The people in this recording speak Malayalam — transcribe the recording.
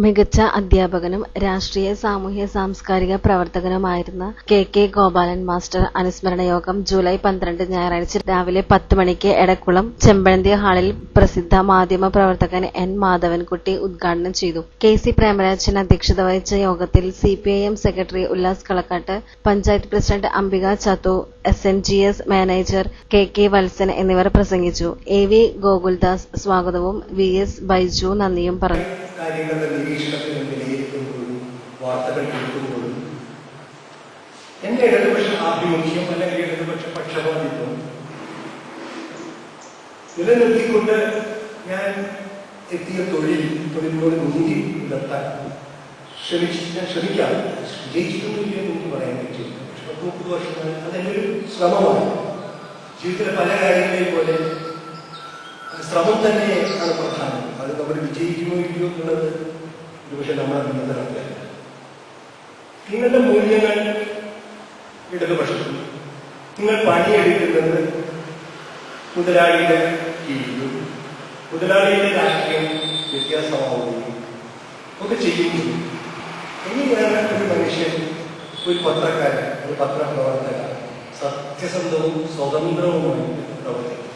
മികച്ച അധ്യാപകനും രാഷ്ട്രീയ സാമൂഹ്യ സാംസ്കാരിക പ്രവർത്തകനുമായിരുന്ന കെ ഗോപാലൻ മാസ്റ്റർ അനുസ്മരണ യോഗം ജൂലൈ 12 ഞായറാഴ്ച രാവിലെ 10 മണിക്ക് എടക്കുളം ചെമ്പഴന്തി ഹാളിൽ പ്രസിദ്ധ മാധ്യമ പ്രവർത്തകൻ എൻ മാധവൻകുട്ടി ഉദ്ഘാടനം ചെയ്തു. കെ.സി. പ്രേമരാജൻ അധ്യക്ഷത വഹിച്ച യോഗത്തിൽ CPIM secretary Ullas Kalakkattu, panchayat president Ambika Chathu, SNGS manager K Valsan എന്നിവർ പ്രസംഗിച്ചു. AV ഗോകുൽദാസ് സ്വാഗതവും VS ബൈജു നന്ദിയും പറഞ്ഞു. കാര്യങ്ങളുടെ നിരീക്ഷണത്തിനും വിലയിരുത്തുമ്പോഴും വാർത്തകൾ കേൾക്കുമ്പോഴും എന്റെ ഇടതുപക്ഷ ആഭിമുഖ്യം അല്ലെങ്കിൽ ഇടതുപക്ഷ പക്ഷപാതിത്വം നിലനിർത്തിക്കൊണ്ട് ഞാൻ എത്തിയ തൊഴിലിനോട് മുന്നിൽ നിർത്താൻ ശ്രമിക്കാം. വിജയിച്ചിട്ടൊന്നുമില്ല എനിക്ക് പറയാൻ പറ്റില്ല. പക്ഷെ 30 വർഷമായി അതെന്റെ ഒരു ശ്രമമാണ്. ജീവിതത്തിലെ പല കാര്യങ്ങളെയും പോലെ ശ്രമം തന്നെയാണ് പ്രധാനം. അത് നമ്മൾ വിജയിക്കുമോ ഇല്ലയോ എന്നുള്ളത് ഒരുപക്ഷെ നമ്മളെ നിയന്ത്രണത്തിലല്ല. നിങ്ങളുടെ മൂല്യങ്ങൾ ഇടതുപക്ഷത്തിൽ, നിങ്ങൾ പണിയെടുക്കുന്നത് മുതലാളിയുടെ കീഴിലും മുതലാളിയുടെ രാഷ്ട്രീയം വ്യത്യാസമാവുകയും ഒക്കെ ചെയ്യുന്നു. എങ്ങനെയാണ് ഒരു മനുഷ്യൻ, ഒരു പത്രക്കാരൻ, ഒരു പത്രപ്രവർത്തകൻ സത്യസന്ധവും സ്വതന്ത്രവുമായി പ്രവർത്തിക്കുന്നത്?